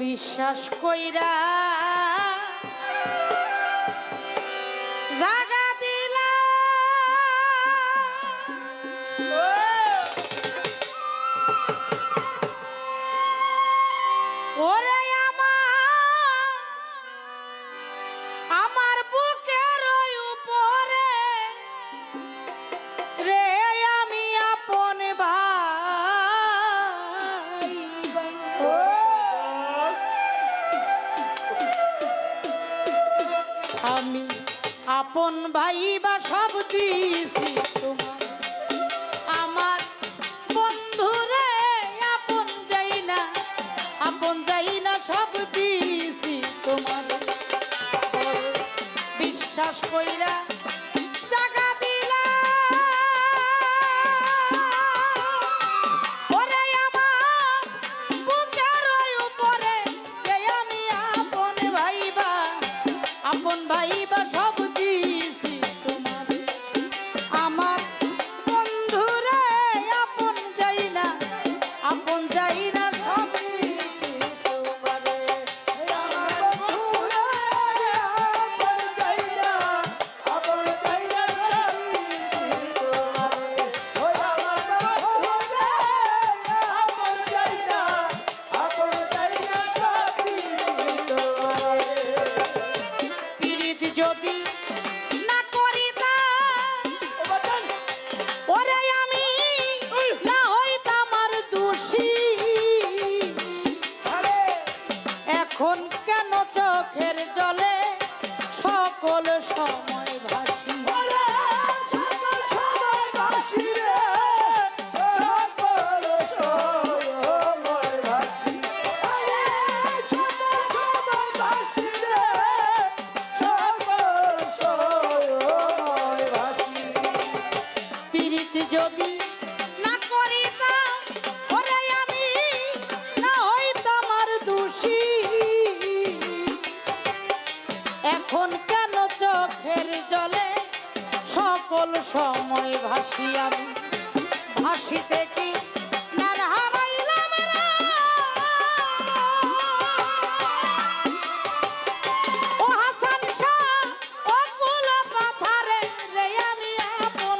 বিশ্বাস কইরা জাগা দিলা ওরে আমার বুকের উপরে রে আমি আপন ভাই আমি আপন ভাই বা সব দিয়েছি তোমার আমার বন্ধুরে আপন যাই না সব দিয়েছি তোমার বিশ্বাস কইরা জাগা দিলা ওরে আমার বুকের উপরে যে আমি আপন ভাইবা সব দিয়েছি তোমার আমার বন্ধুরে আপন যাই না সব দিয়েছি তোমারে যদি না করিতাম ওরে আমি না হইতাম আর দোষী এখন কেন চোখের জলে সকল সময় ভাসি যদি না করিতাম ওরে আমি না হইতাম আর দোষী এখন কেন চোখের জলে সকল সময় ভাসি আমি ভাসিতে কি না হারাইলাম ও হাসান শাহ ও কুলা পাথারে রে আমি আপন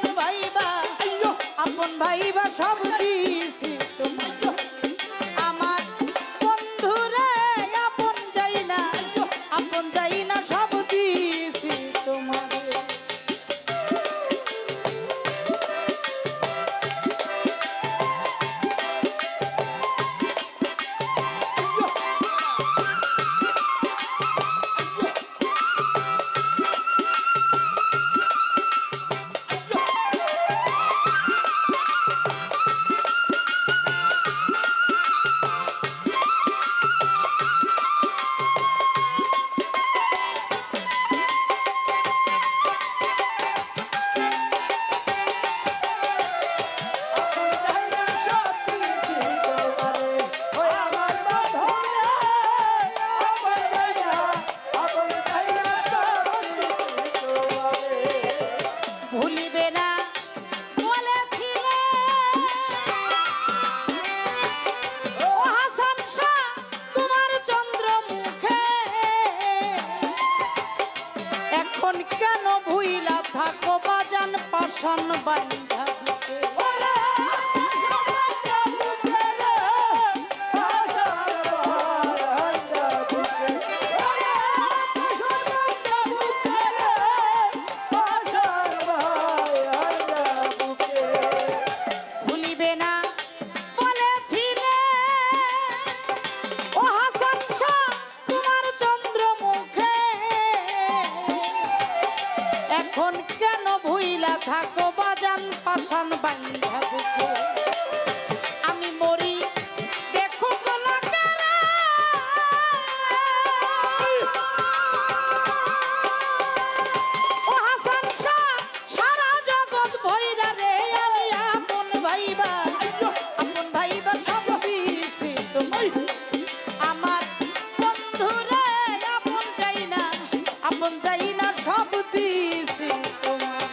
ভাইবা সব দিয়েছি তোমার আমার বন্ধুরে আপন যাই না সব দিয়েছি তোমার কেন ভুইলা থাকো বাজান পাশান বান্ধা ভুলিবে না বলেছিলে ও হাসান শাহ তোমার চন্দ্রমুখে এখন কেন ভুইলা থাকো বাজান পাশান বান্ধা বুকে আমি মরি দেখো গোলাকারা ও হাসান শাহ সারা জগৎ ভৈরা রে আমি আপন ভাইবা সব দিয়েছি তোমার আমার বন্ধুরে আপন যাই না সব দিয়েছি তোমার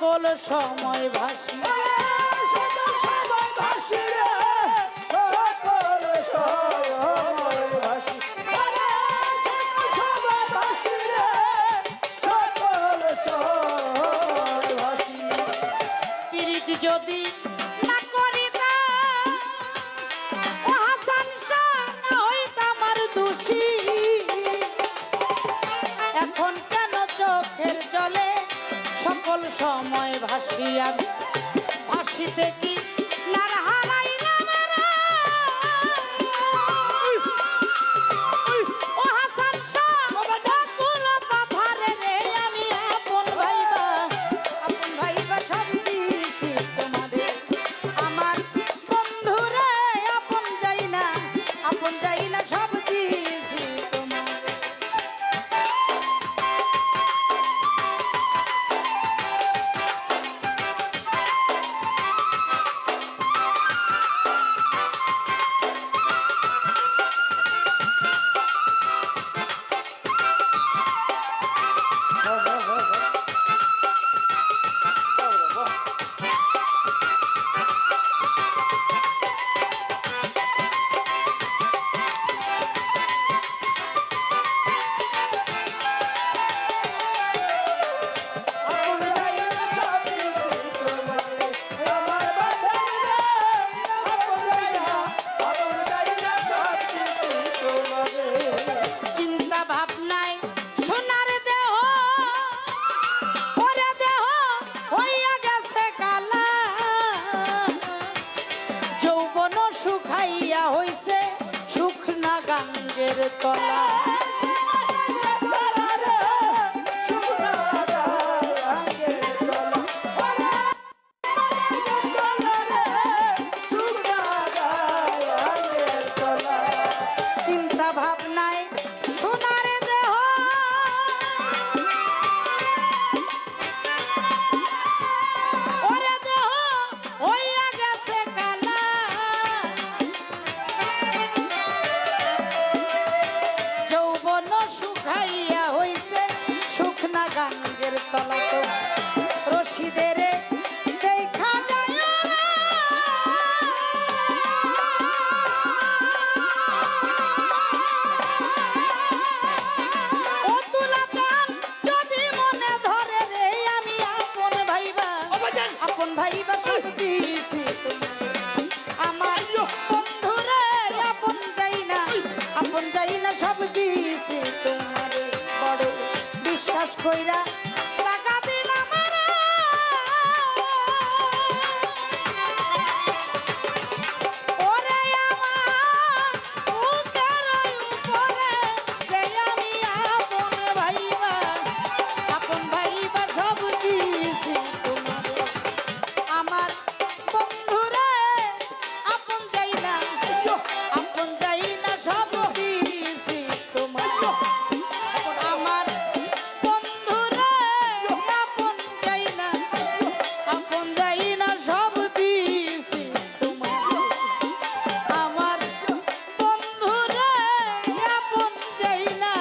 সকল সময় ভাসি সকল সময় ভাসি রে সকল সময় ভাসি সকল সময় ভাসি রে সকল সময় ভাসি পীড়িত যদি না করিতাম ও হাসান শাহ না হইতাম আর দোষী এখন কেন চোখের জলে সকল সময় ভাসি আমি ভাসিতে কি নার হারাইলাম রে ও হাসান শাহ কুল পাথারে রে আমি আপন ভাইবা সব দিয়েছি তোমাদের আমার বন্ধুরে আপন যাই না সব দিয়েছি তোমাদের চিন্তা ভাবনায় সোনার দেহ ওরে দেহ হইয়া গেছে কালা যৌবন শুকাইয়া হইছে শুকনা গাঙ্গের তলা চিন্তা ভাবনায় সোনার দেহ ওরে দেহ হইয়া গেছে কালা যৌবন শুকাইয়া হইছে শুকনা গাঙ্গের তলা তো রশিদের দেখা যায় না ও তুলা প্রাণ যদি মনে ধরে রে আমি আপন ভাইবা সব দিয়েছি আমার বন্ধুরে আপন যাই না সব দিয়েছি তোমার বড় বিশ্বাস কইরা টাকা দিলাম রে ওরে আমার বুকের উপরে যে আমি আপন ভাইবা সব দিয়েছি তোমারে আমার বন্ধুরে আপন যাই না সব দিয়েছি তোমার আমার বন্ধুরে আপন যাই না সব দিয়েছি তোমার আমার বন্ধুরে আপন যাই না